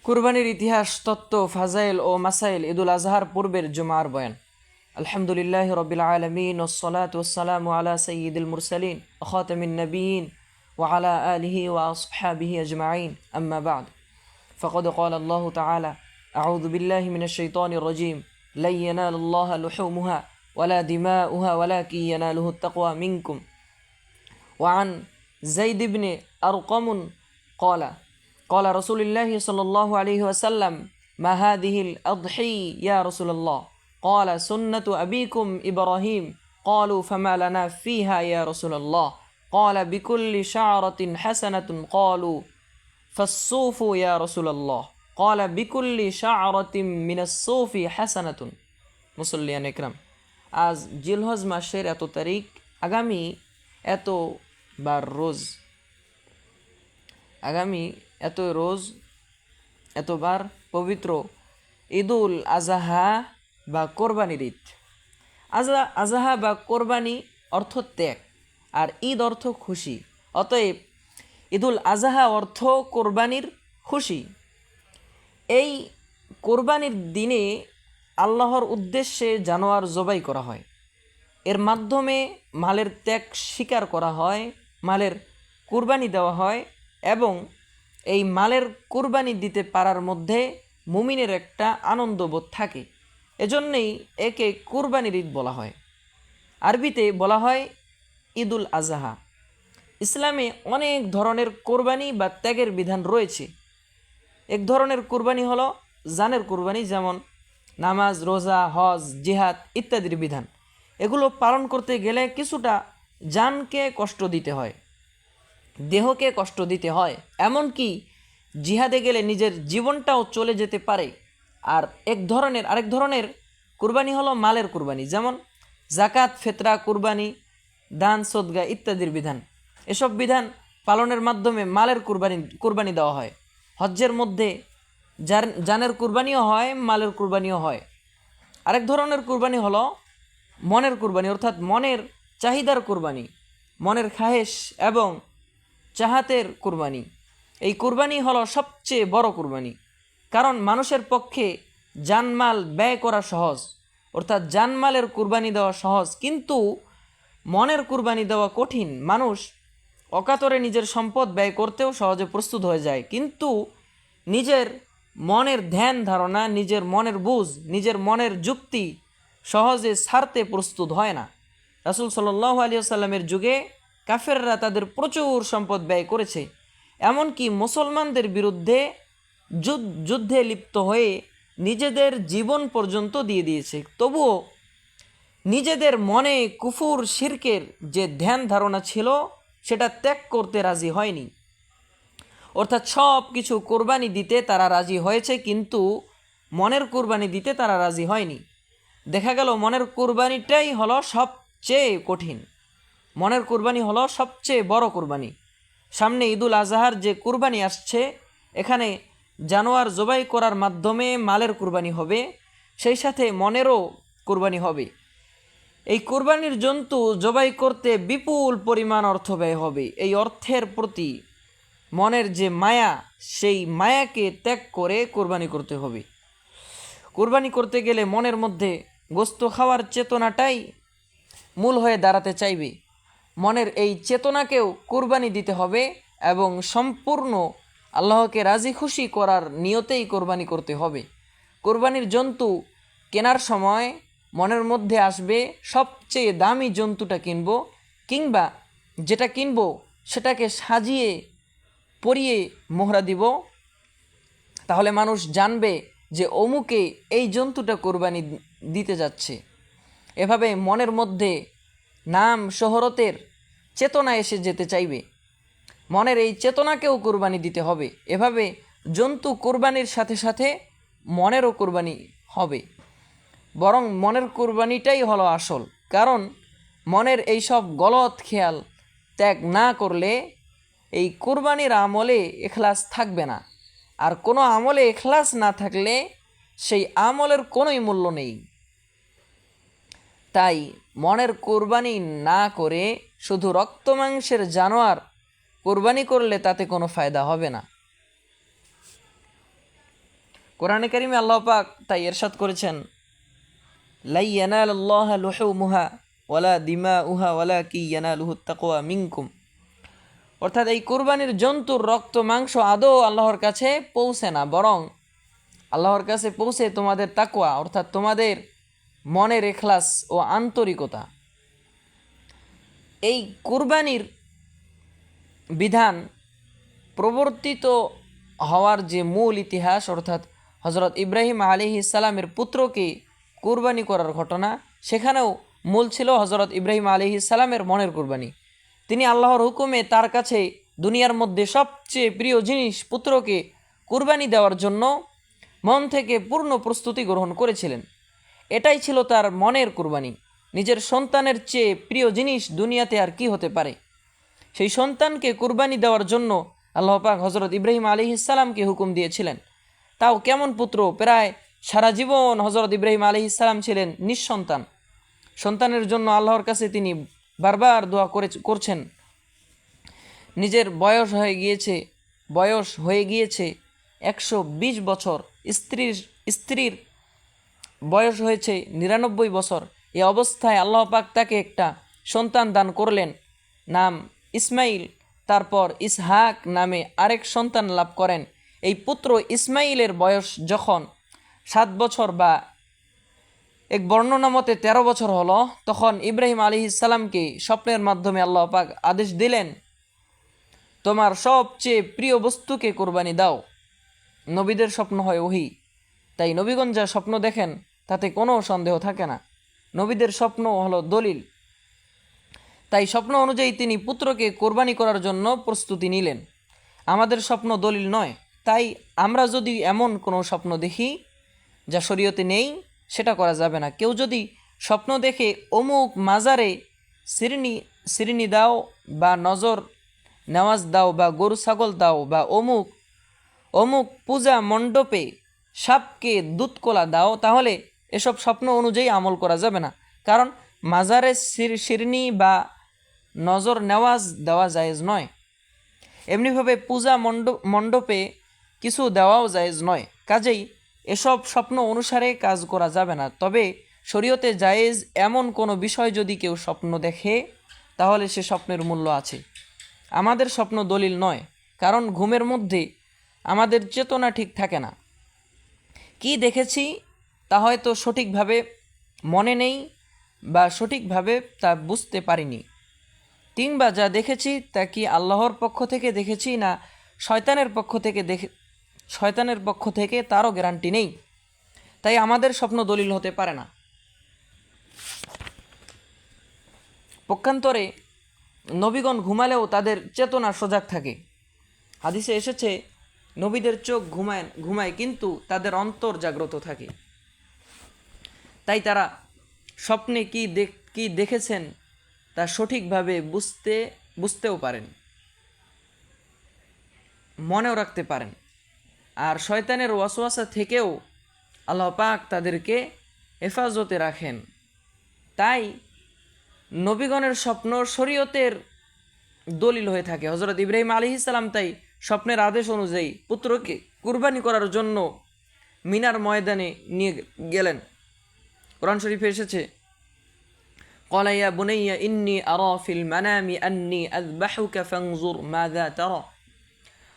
কুরবানির ইতিহাস, তত্ত্ব, ফাজাইল ও মাসাইল। ঈদুল আজহার পূর্বের জুমার বয়ান। আলহামদুলিল্লাহ রবিল আলমিন ওসলাত ওসালাম আলা সঈদুল মুরসালিন খাতামিন নবীন وعلى آله وأصحابه أجمعين أما بعد فقد قال الله تعالى أعوذ بالله من الشيطان الرجيم لن ينال الله لحومها ولا دماؤها ولكن يناله التقوى منكم وعن زيد بن أرقم قال قال رسول الله صلى الله عليه وسلم ما هذه الأضحي يا رسول الله قال سنة أبيكم إبراهيم قالوا فما لنا فيها يا رسول الله قال بكل شعرة حسنة قالوا فالصوف يا رسول الله قال بكل شعرة من الصوف حسنة মুসল্লিয়ান একরাম, আজ জিলহজ মাসের এত তারিখ, আগামী এতবার পবিত্র ঈদুল আজহা বা কোরবানির ঈদ। আজহা বা কোরবানি অর্থ ত্যাগ, আর ঈদ অর্থ খুশি। অতএব ঈদুল আজহা অর্থ কোরবানির খুশি। এই কোরবানির দিনে আল্লাহর উদ্দেশ্যে জানোয়ার জবাই করা হয়। এর মাধ্যমে মালের ত্যাগ স্বীকার করা হয়, মালের কুরবানি দেওয়া হয় এবং এই মালের কুরবানি দিতে পারার মধ্যে মুমিনের একটা আনন্দবোধ থাকে। এজন্যেই একে কুরবানির ঈদ বলা হয়। আরবিতে বলা হয় ঈদুল আজহা। ইসলামে অনেক ধরনের কোরবানি বা ত্যাগের বিধান রয়েছে। এক ধরনের কুরবানি হলো জানের কুরবানি, যেমন নামাজ, রোজা, হজ, জিহাদ ইত্যাদির বিধান। এগুলো পালন করতে গেলে কিছুটা জানকে কষ্ট দিতে হয়, দেহকে কষ্ট দিতে হয়, এমনকি জিহাদে গেলে নিজের জীবনটাও চলে যেতে পারে। আর আরেক ধরনের কুরবানি হলো মালের কুরবানি, যেমন জাকাত, ফেতরা, কুরবানি, দান, সদগা ইত্যাদির বিধান। এসব বিধান পালনের মাধ্যমে মালের কুরবানি দেওয়া হয়। হজ্জের মধ্যে জানের কুরবানিও হয়, মালের কুরবানিও হয়। আরেক ধরনের কুরবানি হলো মনের কুরবানি, অর্থাৎ মনের চাহিদার কুরবানি, মনের খাহেশ এবং চাহাতের কুরবানি। এই কুরবানি হলো সবচেয়ে বড় কুরবানি, কারণ মানুষের পক্ষে জানমাল ব্যয় করা সহজ, অর্থাৎ জানমালের কুরবানি দেওয়া সহজ, কিন্তু মনের কুরবানি দেওয়া কঠিন। মানুষ অকাতরে নিজের সম্পদ ব্যয় করতেও সহজে প্রস্তুত হয়ে যায়, কিন্তু নিজের মনের ধ্যান ধারণা, নিজের মনের বুঝ, নিজের মনের যুক্তি সহজে ছাড়তে প্রস্তুত হয় না। রাসূল সাল্লাল্লাহু আলাইহি ওয়াসাল্লামের যুগে কাফেররা তাদের প্রচুর সম্পদ ব্যয় করেছে, এমনকি মুসলমানদের বিরুদ্ধে যুদ্ধে লিপ্ত হয়ে নিজেদের জীবন পর্যন্ত দিয়ে দিয়েছে। তবুও নিজেদের মনে কুফুর শিরকের যে ধ্যান ধারণা ছিল সেটা ত্যাগ করতে রাজি হয়নি। অর্থাৎ সব কিছু কোরবানি দিতে তারা রাজি হয়েছে, কিন্তু মনের কোরবানি দিতে তারা রাজি হয়নি। দেখা গেল মনের কোরবানিটাই হলো সবচেয়ে কঠিন, মনের কোরবানি হলো সবচেয়ে বড় কোরবানি। সামনে ঈদুল আজহার যে কোরবানি আসছে, এখানে জানোয়ার জবাই করার মাধ্যমে মালের কোরবানি হবে, সেই সাথে মনেরও কোরবানি হবে। এই কোরবানির জন্তু জবাই করতে বিপুল পরিমাণ অর্থ ব্যয় হবে। এই অর্থের প্রতি মনের যে মায়া, সেই মায়াকে ত্যাগ করে কোরবানি করতে হবে। কোরবানি করতে গেলে মনের মধ্যে গোশত খাওয়ার চেতনাটাই মূল হয়ে দাঁড়াতে চাইবে। মনের এই চেতনাকেও কোরবানি দিতে হবে এবং সম্পূর্ণ আল্লাহকে রাজি খুশি করার নিয়তেই কোরবানি করতে হবে। কোরবানির জন্তু কেনার সময় মনের মধ্যে আসবে সবচেয়ে দামি জন্তুটা কিনব, কিংবা যেটা কিনব সেটাকে সাজিয়ে পরিয়ে মোহরা দিব, তাহলে মানুষ জানবে যে অমুকে এই জন্তুটা কোরবানি দিতে যাচ্ছে। এভাবে মনের মধ্যে নাম শোহরতের চেতনা এসে যেতে চাইবে। মনের এই চেতনাকেও কোরবানি দিতে হবে। এভাবে জন্তু কোরবানির সাথে সাথে মনেরও কোরবানি হবে, বরং মনের কোরবানিটাই হলো আসল। কারণ মনের এই সব গলত খেয়াল ত্যাগ না করলে এই কোরবানির আমলে ইখলাস থাকবে না, আর কোনো আমলে ইখলাস না থাকলে সেই আমলের কোনোই মূল্য নেই। তাই মনের কোরবানি না করে শুধু রক্ত মাংসের জানোয়ার কোরবানি করলে তাতে কোনো ফায়দা হবে না। কোরআনে কারিমে আল্লাহ পাক তাই ইরশাদ করেছেন, লাই ইয়ানালুল্লাহা লুহুমুহা ওয়ালা দিমাউহা ওয়ালাকিন ইয়ানালুহুত তাকওয়া মিনকুম। অর্থাৎ এই কোরবানির জন্তুর রক্ত মাংস আদৌ আল্লাহর কাছে পৌঁছে না, বরং আল্লাহর কাছে পৌঁছে তোমাদের তাকওয়া, অর্থাৎ তোমাদের মনের ইখলাস ও আন্তরিকতা। এই কোরবানির বিধান প্রবর্তিত হওয়ার যে মূল ইতিহাস, অর্থাৎ হজরত ইব্রাহিম আলাইহিস সালামের পুত্রকে কোরবানি করার ঘটনা, সেখানেও মূল ছিল হজরত ইব্রাহিম আলাইহিস সালামের মনের কোরবানি। তিনি আল্লাহর হুকুমে তার কাছে দুনিয়ার মধ্যে সবচেয়ে প্রিয় জিনিস পুত্রকে কোরবানি দেওয়ার জন্য মন থেকে পূর্ণ প্রস্তুতি গ্রহণ করেছিলেন। এটাই ছিল তার মনের কোরবানি। নিজের সন্তানের চেয়ে প্রিয় জিনিস দুনিয়াতে আর কি হতে পারে। সেই সন্তানকে কুরবানি দেওয়ার জন্য আল্লাহ পাক হজরত ইব্রাহিম আলাইহিস সালামকে হুকুম দিয়েছিলেন। তাও কেমন পুত্র, প্রায় সারা জীবন হজরত ইব্রাহিম আলাইহিস সালাম ছিলেন নিঃসন্তান। সন্তানের জন্য আল্লাহর কাছে তিনি বারবার দোয়া করছেন। নিজের বয়স হয়ে গিয়েছে 120 বছর, স্ত্রীর বয়স হয়েছে 99 বছর। এই অবস্থায় আল্লাহ পাক তাকে একটা সন্তান দান করলেন, নাম ইসমাইল। তারপর ইসহাক নামে আরেক সন্তান লাভ করেন। এই পুত্র ইসমাইলের বয়স যখন 7 বছর বা এক বর্ণনা মতে 13 বছর হলো, তখন ইব্রাহিম আলাইহিস সালামকে স্বপ্নের মাধ্যমে আল্লাহ পাক আদেশ দিলেন, তোমার সবচেয়ে প্রিয় বস্তুকে কোরবানি দাও। নবীদের স্বপ্ন হয় ওহী, তাই নবীগণ যা স্বপ্ন দেখেন তাতে কোনো সন্দেহ থাকে না। নবীদের স্বপ্ন হলো দলিল। তাই স্বপ্ন অনুযায়ী তিনি পুত্রকে কোরবানি করার জন্য প্রস্তুতি নিলেন। আমাদের স্বপ্ন দলিল নয়, তাই আমরা যদি এমন কোনো স্বপ্ন দেখি যা শরীয়তে নেই, সেটা করা যাবে না। কেউ যদি স্বপ্ন দেখে অমুক মাজারে সিরনি দাও বা নজর নেওয়াজ দাও বা গরু ছাগল দাও বা অমুক পূজা মণ্ডপে সাপকে দুধকলা দাও, তাহলে এসব স্বপ্ন অনুযায়ী আমল করা যাবে না। কারণ মাজারে সিরনি বা নজর নেওয়াজ দেওয়া জায়েজ নয়। এমনিভাবে পূজা মণ্ডপে কিছু দেওয়াও জায়েজ নয়। কাজেই এসব স্বপ্ন অনুসারে কাজ করা যাবে না। তবে শরীয়তে জায়েজ এমন কোনো বিষয় যদি কেউ স্বপ্ন দেখে, তাহলে সে স্বপ্নের মূল্য আছে। আমাদের স্বপ্ন দলিল নয়, কারণ ঘুমের মধ্যে আমাদের চেতনা ঠিক থাকে না। কি দেখেছি তা হয়তো সঠিকভাবে মনে নেই বা সঠিকভাবে তা বুঝতে পারিনি, কিংবা যা দেখেছি তা কি আল্লাহর পক্ষ থেকে দেখেছি না শয়তানের পক্ষ থেকে তারও গ্যারান্টি নেই। তাই আমাদের স্বপ্ন দলিল হতে পারে না। পক্ষান্তরে নবীগণ ঘুমালেও তাদের চেতনা সজাগ থাকে। হাদিসে এসেছে, নবীদের চোখ ঘুমায় কিন্তু তাদের অন্তর জাগ্রত থাকে। তাই তারা স্বপ্নে কি দেখেছেন তা সঠিকভাবে বুঝতেও পারেন, মনেও রাখতে পারেন। আর শয়তানের ওয়াসওয়াসা থেকেও আল্লাহ পাক তাদেরকে হেফাজতে রাখেন। তাই নবীগণের স্বপ্ন শরীয়তের দলিল হয়ে থাকে। হজরত ইব্রাহিম আলাইহিস সালাম তাই স্বপ্নের আদেশ অনুযায়ী পুত্রকে কুরবানি করার জন্য মিনার ময়দানে নিয়ে গেলেন। কোরআন শরীফে এসেছে, ক্বালা ইয়া বুনাইয়া ইন্নী আরা ফিল মানামি আন্নী আযবাহুকা ফানজুর মাযা তারা।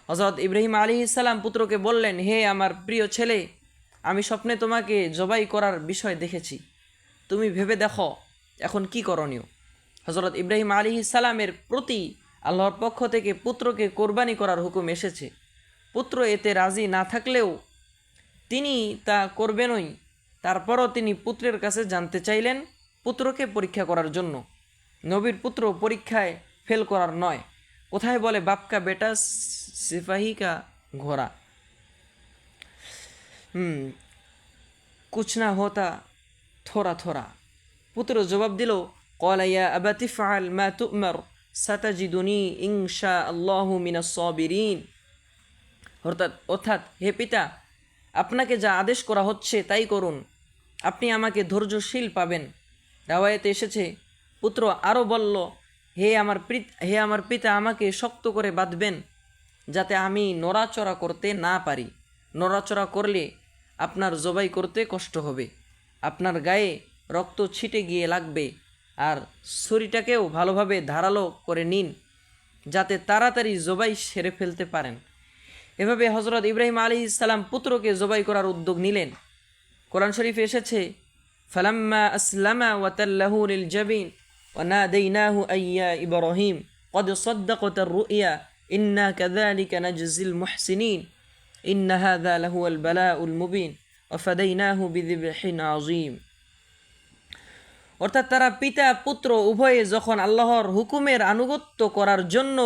হযরত ইব্রাহিম আলাইহিস সালাম পুত্রকে বললেন, হে আমার প্রিয় ছেলে, আমি স্বপ্নে তোমাকে জবাই করার বিষয় দেখেছি, তুমি ভেবে দেখো এখন কি করণীয়। হযরত ইব্রাহিম আলাইহিস সালামের প্রতি আল্লাহর পক্ষ থেকে পুত্রকে কোরবানি করার হুকুম এসেছে। পুত্র এতে রাজি না থাকলেও তিনি তা করবেনই। তারপরও তিনি পুত্রের কাছে জানতে চাইলেন, পুত্রকে পরীক্ষা করার জন্য। নবীর পুত্র পরীক্ষায় ফেল করার নয়। কোথায় বলে বাপ কা বেটা সিপাহী কা ঘোড়া, কুছ না হোতা থোড়া থোড়া। পুত্র জবাব দিল, ক্বালা ইয়া আবাতি ফাআল মা তু'মার সাতাজিদুনি ইনশাআল্লাহু মিনাস সাবিরিন। অর্থাৎ হে পিতা, আপনাকে যা আদেশ করা হচ্ছে তাই করুন, আপনি আমাকে ধৈর্যশীল পাবেন। রাওয়ায়াতে এসেছে, পুত্র আরও বলল, হে আমার পিতা, আমাকে শক্ত করে বাঁধবেন যাতে আমি নড়াচড়া করতে না পারি। নড়াচড়া করলে আপনার জবাই করতে কষ্ট হবে, আপনার গায়ে রক্ত ছিটে গিয়ে লাগবে, আর ছুরিটাকেও ভালোভাবে ধারালো করে নিন যাতে তাড়াতাড়ি জবাই সেরে ফেলতে পারেন। এভাবে হজরত ইব্রাহিম আলাইহিস সালাম পুত্রকে জবাই করার উদ্যোগ নিলেন। কোরআন শরীফে এসেছে, ফালাম্মা আসলামা ওয়াতাল্লাহু লিল জাবিন ওয়া নাদাইনাহু আইয়া ইব্রাহিম قد صدقت الرؤيا إنا كذلك نجزي المحسنين إن هذا لهو البلاء المبين وفديناه بذبح عظيم। অর্থাৎ তারা পিতা পুত্র উভয়ে যখন আল্লাহর হুকুমের আনুগত্য করার জন্য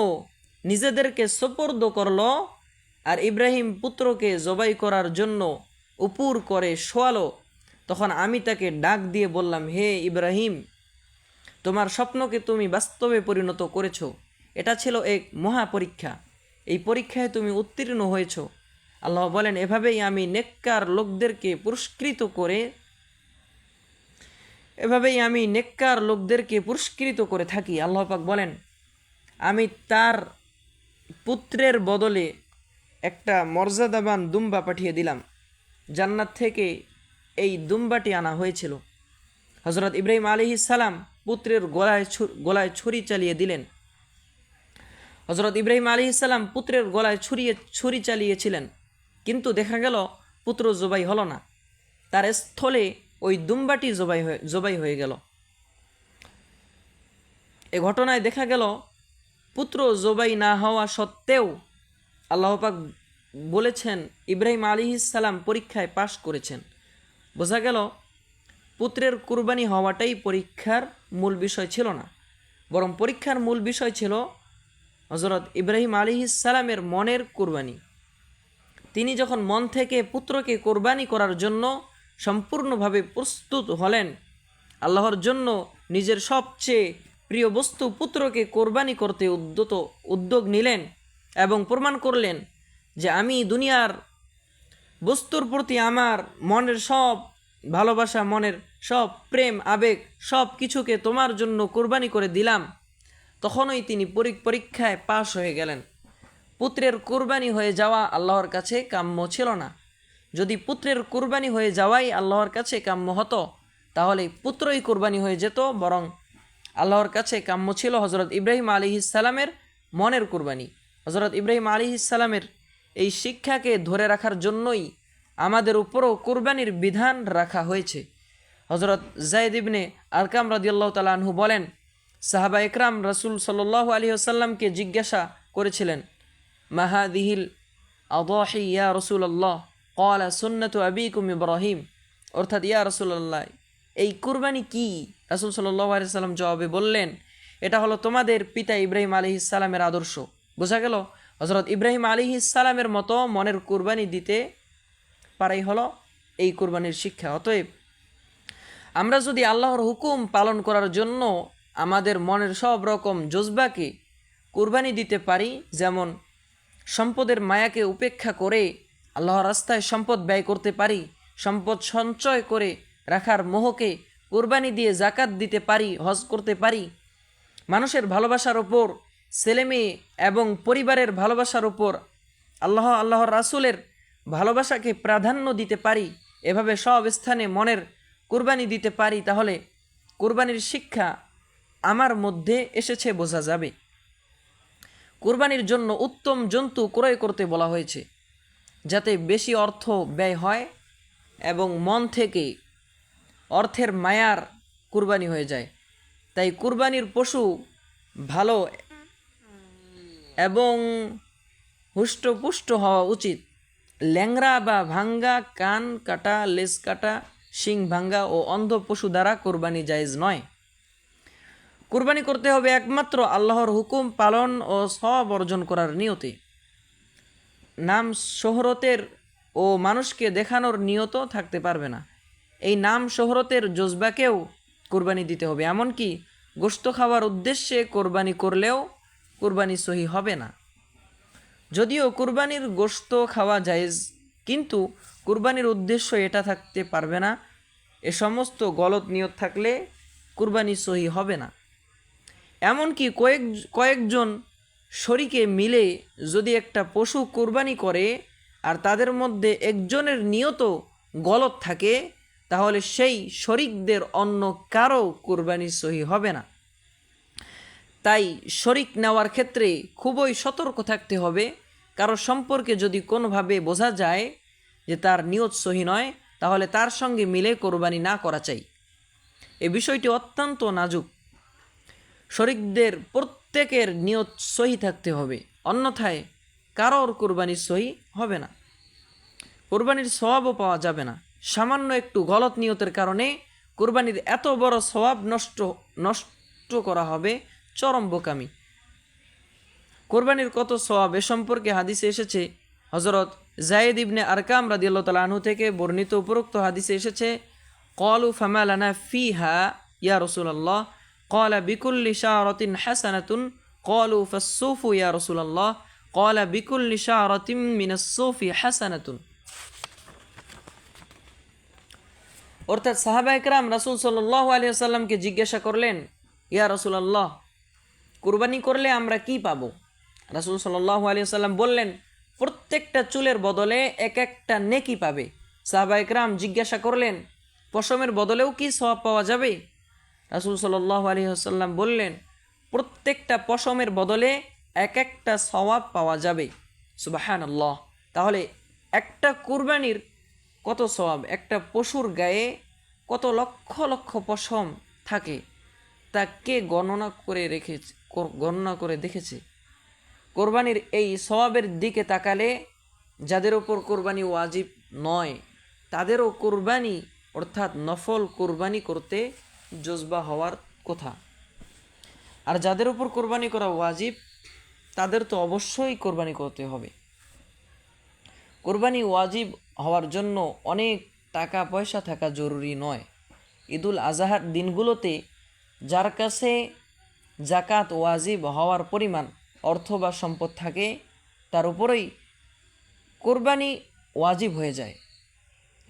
নিজেদেরকে সোপর্দ করল আর ইব্রাহিম পুত্রকে জবাই করার জন্য উপুর করে শোয়ালো, তখন আমি তাকে ডাক দিয়ে বললাম, হে ইব্রাহিম, তোমার স্বপ্নকে তুমি বাস্তবে পরিণত করেছো। এটা ছিল এক মহা পরীক্ষা, এই পরীক্ষায় তুমি উত্তীর্ণ হয়েছ। আল্লাহ বলেন, এভাবেই আমি নেককার লোকদেরকে পুরস্কৃত করে থাকি। আল্লাহ পাক বলেন, আমি তার পুত্রের বদলে একটা মর্যাদাবান দুম্বা পাঠিয়ে দিলাম। জান্নাত থেকে এই দুম্বাটি আনা হয়েছিল। হজরত ইব্রাহিম আলাইহিস সালাম পুত্রের গলায় ছুরি চালিয়ে দিলেন। হজরত ইব্রাহিম আলাইহিস সালাম পুত্রের গলায় ছুরি চালিয়েছিলেন, কিন্তু দেখা গেল পুত্র জবাই হলো না, তার স্থলে ওই দুম্বাটি জবাই হয়ে গেল। এ ঘটনায় দেখা গেল পুত্র জবাই না হওয়া সত্ত্বেও আল্লাহ পাক বলেছেন ইব্রাহিম আলাইহিস সালাম পরীক্ষায় পাশ করেছেন। বোঝা গেল পুত্রের কুরবানি হওয়াটাই পরীক্ষার মূল বিষয় ছিল না, বরং পরীক্ষার মূল বিষয় ছিল হজরত ইব্রাহিম আলাইহিস সালামের মনের কুরবানি। তিনি যখন মন থেকে পুত্রকে কোরবানি করার জন্য সম্পূর্ণভাবে প্রস্তুত হলেন, আল্লাহর জন্য নিজের সবচেয়ে প্রিয় বস্তু পুত্রকে কোরবানি করতে উদ্যোগ নিলেন এবং প্রমাণ করলেন যে আমি দুনিয়ার বস্তুর প্রতি আমার মনের সব ভালোবাসা, মনের সব প্রেম আবেগ সব কিছুকে তোমার জন্য কোরবানি করে দিলাম। তখনই তিনি পরীক্ষায় পাশ হয়ে গেলেন। পুত্রের কুরবানি হয়ে যাওয়া আল্লাহর কাছে কাম্য ছিল না। যদি পুত্রের কুরবানি হয়ে যাওয়াই আল্লাহর কাছে কাম্য হতো তাহলে পুত্রই কুরবানি হয়ে যেত, বরং আল্লাহর কাছে কাম্য ছিল হজরত ইব্রাহিম আলাইহিস সালামের মনের কুরবানি। হজরত ইব্রাহিম আলাইহিস সালামের এই শিক্ষাকে ধরে রাখার জন্যই আমাদের উপরও কুরবানির বিধান রাখা হয়েছে। হজরত যায়েদ ইবনে আরকাম রাদিয়াল্লাহু তাআলা আনহু বলেন, সাহাবা একরাম রাসূল সাল্লাল্লাহু আলাইহি ওয়াসাল্লামকে জিজ্ঞাসা করেছিলেন, মাহাদিহিল আদাহি ইয়া রাসূলুল্লাহ, ক্বালা সুন্নাতু আবিকুম ইব্রাহিম, অর্থাৎ ইয়া রাসূলুল্লাহ এই কুরবানি কি? রাসূল সাল্লাল্লাহু আলাইহি ওয়াসাল্লাম জবাবে বললেন, এটা হলো তোমাদের পিতা ইব্রাহিম আলাইহিস সালামের আদর্শ। বোঝা গেল হজরত ইব্রাহিম আলাইহিস সালামের মতো মনের কুরবানি দিতে পারাই হলো এই কুরবানির শিক্ষা। অতএব আমরা যদি আল্লাহর হুকুম পালন করার জন্য আমাদের মনের সব রকম জজবাকে কুরবানি দিতে পারি, যেমন সম্পদের মায়াকে উপেক্ষা করে আল্লাহর রাস্তায় সম্পদ ব্যয় করতে পারি, সম্পদ সঞ্চয় করে রাখার মোহকে কুরবানি দিয়ে জাকাত দিতে পারি, হজ করতে পারি, মানুষের ভালোবাসার ওপর, ছেলেমেয়ে এবং পরিবারের ভালোবাসার ওপর আল্লাহর রাসূলের ভালোবাসাকে প্রাধান্য দিতে পারি, এভাবে সব স্থানে মনের কুরবানি দিতে পারি, তাহলে কুরবানির শিক্ষা আমার মধ্যে এসেছে বোঝা যাবে। কুরবানির জন্য উত্তম জন্তু ক্রয় করতে বলা হয়েছে যাতে বেশি অর্থ ব্যয় হয় এবং মন থেকে অর্থের মায়ার কুরবানি হয়ে যায়। তাই কুরবানির পশু ভালো এবং হুষ্টপুষ্ট হওয়া উচিত। ল্যাংড়া বা ভাঙ্গা, কান কাটা, লেজ কাটা, শিং ভাঙ্গা ও অন্ধ পশু দ্বারা কোরবানি জায়েজ নয়। কুরবানি করতে হবে একমাত্র আল্লাহর হুকুম পালন ও সওয়াব অর্জন করার নিয়তে। নাম শোহরতের ও মানুষকে দেখানোর নিয়ত থাকতে পারবে না। এই নাম শোহরতের জজবাকেও কুরবানি দিতে হবে। এমনকি গোশত খাওয়ার উদ্দেশ্যে কোরবানি করলেও কুরবানি সহি হবে না। যদিও কুরবানির গোশত খাওয়া জায়েজ, কিন্তু কুরবানির উদ্দেশ্য এটা থাকতে পারবে না। এ সমস্ত গলত নিয়ত থাকলে কুরবানি সহি হবে না। এমনকি কয়েকজন শরীকে মিলে যদি একটা পশু কুরবানি করে আর তাদের মধ্যে একজনের নিয়ত গলত থাকে তাহলে সেই শরিকদের অন্য কারো কুরবানি সহি হবে না। তাই শরিক নেওয়ার ক্ষেত্রে খুবই সতর্ক থাকতে হবে। কারো সম্পর্কে যদি কোনোভাবে বোঝা যায় যে তার নিয়ত সহি নয়, তাহলে তার সঙ্গে মিলে কোরবানি না করা চাই। এই বিষয়টি অত্যন্ত নাজুক। শরিকদের প্রত্যেকের নিয়ত সহি থাকতে হবে, অন্যথায় কারোর কোরবানি সহি হবে না, কোরবানির সওয়াবও পাওয়া যাবে না। সামান্য একটু গলত নিয়তের কারণে কোরবানির এত বড় সওয়াব নষ্ট করা হবে, চরম বোকামি। কোরবানির কত সওয়াব এ সম্পর্কে হাদিসে এসেছে। হযরত যায়েদ ইবনে আরকাম রাদিয়াল্লাহু তাআলা আনহু থেকে বর্ণিত উপরোক্ত হাদিসে এসেছে, ক্বালু ফামা লানা ফিহা ইয়া রাসূলুল্লাহ, ক্বালা বিকুল্লি শারাতিন হাসানাতুন, ক্বালু ফাস-সুফু ইয়া রাসূলুল্লাহ, ক্বালা বিকুল্লি শারাতিন মিনাস-সুফি হাসানাতুন। অর্থাৎ সাহাবায়ে কেরাম রাসূল সাল্লাল্লাহু আলাইহি ওয়াসাল্লামকে জিজ্ঞাসা করলেন, ইয়া রাসূলুল্লাহ, কুরবানি করলে আমরা কি পাবো? রাসূল সাল্লাল্লাহু আলাইহি ওয়াসাল্লাম বললেন, প্রত্যেকটা চুলের বদলে এক একটা নেকি পাবে। সাহাবায়ে কেরাম জিজ্ঞাসা করলেন, পশমের বদলেও কি সওয়াব পাওয়া যাবে? রাসূল সাল্লাল্লাহু আলাইহি ওয়াসাল্লাম বললেন, প্রত্যেকটা পশমের বদলে এক একটা সওয়াব পাওয়া যাবে। সুবহানাল্লাহ। তাহলে একটা কুরবানির কত সওয়াব! একটা পশুর গায়ে কত লক্ষ লক্ষ পশম থাকে তা কে গণনা করে দেখেছে? কোরবানির এই সওয়াবের দিকে তাকালে যাদের ওপর কোরবানি ওয়াজিব নয় তাদেরও কোরবানি অর্থাৎ নফল কোরবানি করতে জজবা হওয়ার কথা। আর যাদের উপর কোরবানি করা ওয়াজিব তাদের তো অবশ্যই কোরবানি করতে হবে। কোরবানি ওয়াজিব হওয়ার জন্য অনেক টাকা পয়সা থাকা জরুরি নয়। ঈদুল আজহার দিনগুলোতে যার কাছে জাকাত ওয়াজিব হওয়ার পরিমাণ অর্থ বা সম্পদ থাকে তার উপরেই কোরবানি ওয়াজিব হয়ে যায়।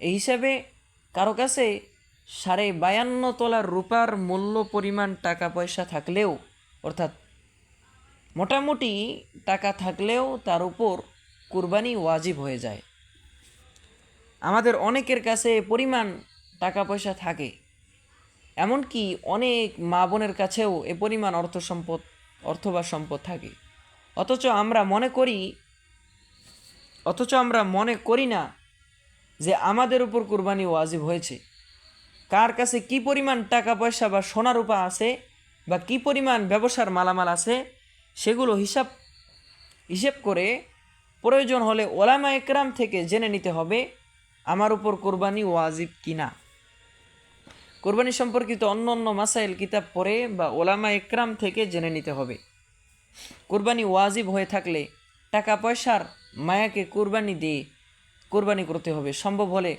এই হিসাবে কারো কাছে 52.5 তোলার রূপার মূল্য পরিমাণ টাকা পয়সা থাকলেও, অর্থাৎ মোটামুটি টাকা থাকলেও তার উপর কুরবানি ওয়াজিব হয়ে যায়। আমাদের অনেকের কাছে পরিমাণ টাকা পয়সা থাকে, এমনকি অনেক মা বোনের কাছেও এ পরিমাণ অর্থ বা সম্পদ থাকে, অথচ আমরা মনে করি না যে আমাদের উপর কুরবানি ওয়াজিব হয়েছে। কার কাছে কি পরিমাণ টাকা পয়সা বা সোনা রূপা আছে বা কি পরিমাণ ব্যবসার মালামাল আছে সেগুলো হিসেব করে প্রয়োজন হলে ওলামা একরাম থেকে জেনে নিতে হবে আমার উপর কোরবানি ওয়াজিব কিনা। কোরবানি সম্পর্কিত অন্য অন্য মাসাইল কিতাব পড়ে বা ওলামা একরাম থেকে জেনে নিতে হবে। কোরবানি ওয়াজিব হয়ে থাকলে টাকা পয়সার মায়াকে কোরবানি দিয়ে কোরবানি করতে হবে। সম্ভব হলে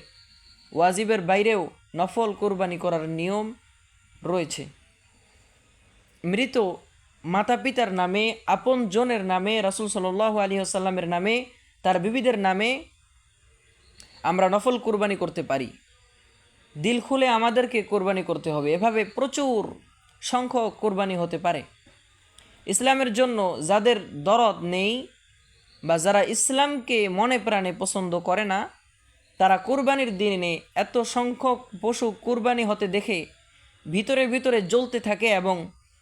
ওয়াজিবের বাইরেও নফল কোরবানি করার নিয়ম রয়েছে। মৃত মাতা পিতার নামে, আপন জনের নামে, রাসূল সাল্লাল্লাহু আলাইহি ওয়াসাল্লামের নামে, তার বিবিদের নামে আমরা নফল কোরবানি করতে পারি। দিল খুলে আমাদেরকে কোরবানি করতে হবে। এভাবে প্রচুর সংখ্যক কোরবানি হতে পারে। ইসলামের জন্য যাদের দরদ নেই বা যারা ইসলামকে মনে প্রাণে পছন্দ করে না, তারা কোরবানির দিনে এত সংখ্যক পশু কোরবানি হতে দেখে ভিতরে ভিতরে জ্বলতে থাকে এবং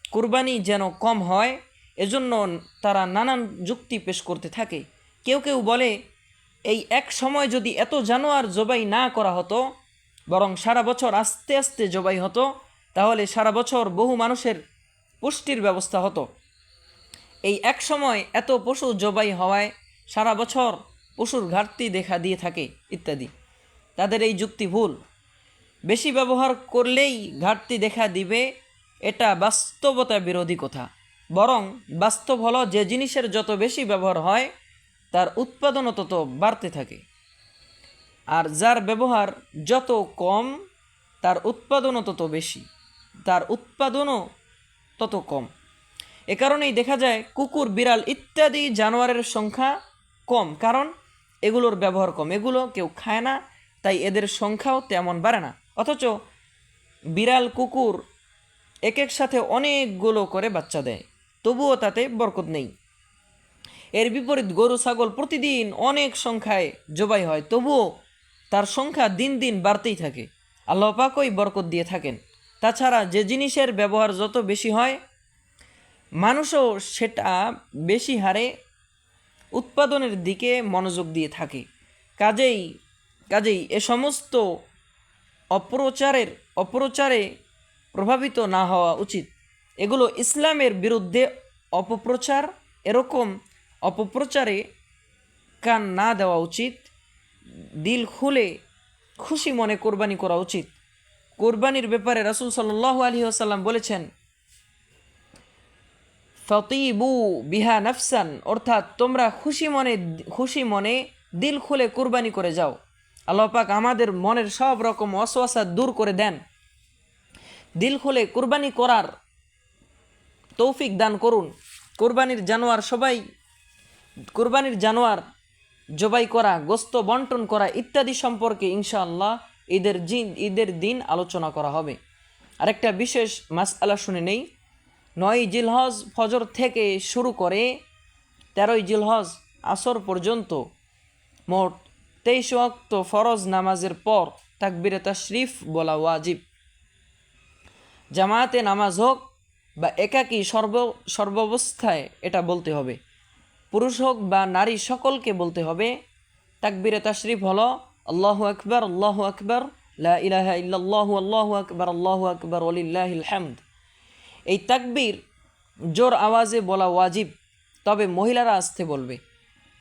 কোরবানি যেন কম হয় এজন্য তারা নানান যুক্তি পেশ করতে থাকে। কেউ কেউ বলে, এই এক সময় যদি এত জানোয়ার জবাই না করা হতো, বরং সারা বছর আস্তে আস্তে জবাই হতো, তাহলে সারা বছর বহু মানুষের পুষ্টির ব্যবস্থা হতো। এই এক সময় এত পশু জবাই হওয়ায় সারা বছর পশুর ঘাটতি দেখা দিয়ে থাকে ইত্যাদি। তাদের এই যুক্তি ভুল। বেশি ব্যবহার করলেই ঘাটতি দেখা দিবে, এটা বাস্তবতা বিরোধী কথা। বরং বাস্তব হলো যে জিনিসের যত বেশি ব্যবহার হয় তার উৎপাদনও তত বাড়তে থাকে, আর যার ব্যবহার যত কম তার উৎপাদনও তত কম। এ কারণেই দেখা যায় কুকুর, বিড়াল ইত্যাদি জানোয়ারের সংখ্যা কম, কারণ এগুলোর ব্যবহার কম, এগুলো কেউ খায় না, তাই এদের সংখ্যাও তেমন বাড়ে না। অথচ বিড়াল, কুকুর এক সাথে অনেকগুলো করে বাচ্চা দেয়, তবুও তাতে বরকত নেই। এর বিপরীত গরু, ছাগল প্রতিদিন অনেক সংখ্যায় জবাই হয়, তবুও তার সংখ্যা দিন দিন বাড়তেই থাকে। আল্লাহ পাকই বরকত দিয়ে থাকেন। তাছাড়া যে জিনিসের ব্যবহার যত বেশি হয়, মানুষও সেটা বেশি হারে উৎপাদনের দিকে মনোযোগ দিয়ে থাকে। কাজেই কাজেই এ সমস্ত অপপ্রচারে প্রভাবিত না হওয়া উচিত। এগুলো ইসলামের বিরুদ্ধে অপপ্রচার। এরকম অপপ্রচারে কান না দেওয়া উচিত। দিল খুলে খুশি মনে কোরবানি করা উচিত। কোরবানির ব্যাপারে রাসূল সাল্লাল্লাহু আলাইহি ওয়াসাল্লাম বলেছেন, ফতিবু বিহা নাফসান, অর্থাৎ তোমরা খুশি মনে দিল খুলে কোরবানি করে যাও। আল্লাহ পাক আমাদের মনের সব রকম ওয়াসওয়াসা দূর করে দেন। দিল খুলে কোরবানি করার তৌফিক দান করুন। কোরবানির জানোয়ার জবাই করা, গোস্ত বন্টন করা ইত্যাদি সম্পর্কে ইনশাআল্লাহ ঈদের দিন আলোচনা করা হবে। আরেকটা বিশেষ মাসআলা শুনে নেই। 9 জিলহজ ফজর থেকে শুরু করে 13 জিলহজ আসর পর্যন্ত মোট 23 ওয়াক্ত ফরজ নামাজের পর তাকবীরে তাশরিফ বলা ওয়াজিব। জামায়াতে নামাজ হোক বা একাকী সর্বাবস্থায় এটা বলতে হবে। পুরুষ হোক বা নারী সকলকে বলতে হবে। তাকবীরে তাশরিফ হলো আল্লাহু আকবার, আল্লাহু আকবার, লা ইলাহা ইল্লাল্লাহু, আল্লাহু আকবার, আল্লাহু আকবার, ওয়ালিল্লাহিল হামদ। এই তাকবীর জোর আওয়াজে বলা ওয়াজিব, তবে মহিলারা আস্তে বলবে।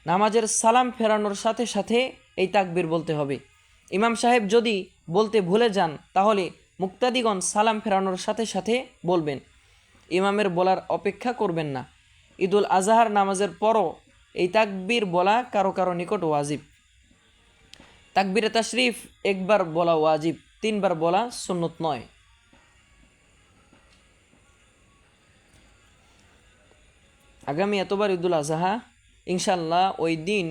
নামাজের সালাম ফেরানোর সাথে সাথে এই তাকবীর বলতে হবে। ইমাম সাহেব যদি বলতে ভুলে যান তাহলে মুক্তাদিগণ সালাম ফেরানোর সাথে সাথে বলবেন, ইমামের বলার অপেক্ষা করবেন না। ঈদুল আজহার নামাজের পরও এই তাকবীর বলা কারো কারো নিকট ওয়াজিব। তাকবীরে তাশরিফ একবার বলা ওয়াজিব, 3 বার বলা সুন্নত নয়। আগামী এতবার ঈদুল আজহা, ইনশাল্লাহ ওই দিন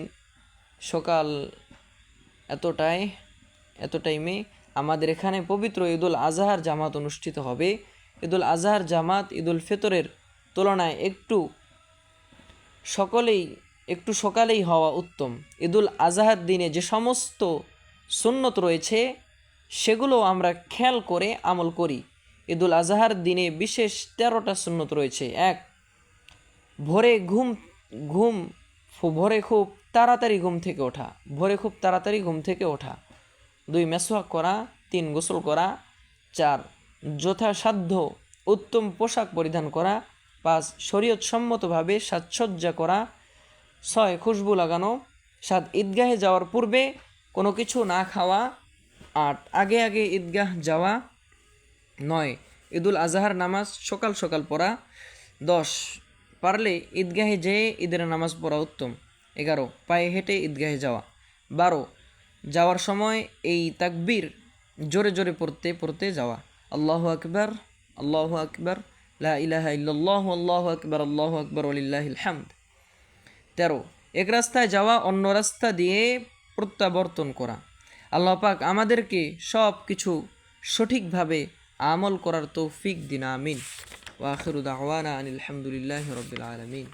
সকাল এত টাইমে আমাদের এখানে পবিত্র ঈদুল আজহার জামাত অনুষ্ঠিত হবে। ঈদুল আজহার জামাত ঈদুল ফিতরের তুলনায় একটু সকালেই হওয়া উত্তম। ঈদুল আজহার দিনে যে সমস্ত সুন্নত রয়েছে সেগুলো আমরা খেয়াল করে আমল করি। ঈদুল আজহার দিনে বিশেষ 13টা সুন্নত রয়েছে। 1, ভোরে খুব তাড়াতাড়ি ঘুম থেকে ওঠা। 2, মেসওয়াক করা। 3, গোসল করা। 4, যথাসাধ্য উত্তম পোশাক পরিধান করা। 5, শরীয়ত সম্মতভাবে সাজসজ্জা করা। 6, খুশবু লাগানো। 7, ঈদগাহে যাওয়ার পূর্বে কোনো কিছু না খাওয়া। 8, আগে ঈদগাহ যাওয়া। 9, ঈদুল আজহার নামাজ সকাল সকাল পড়া। 10, পারলে ঈদগাহে যেয়ে ঈদের নামাজ পড়া উত্তম। 11, পায়ে হেঁটে ঈদগাহে যাওয়া। 12, যাওয়ার সময় এই তাকবীর জোরে জোরে পড়তে যাওয়া, আল্লাহু আকবার, আল্লাহু আকবার, লা ইলাহা ইল্লাল্লাহু, আল্লাহু আকবার, আল্লাহু আকবার, ওয়ালিল্লাহিল হামদ। 13, এক রাস্তায় যাওয়া অন্য রাস্তা দিয়ে প্রত্যাবর্তন করা। আল্লাহ পাক আমাদেরকে সব কিছু সঠিকভাবে আমল করার তৌফিক দিন, আমিন। ওয়া আখিরু দাওয়ানা আনিল হামদুলিল্লাহি রাব্বিল আলামিন।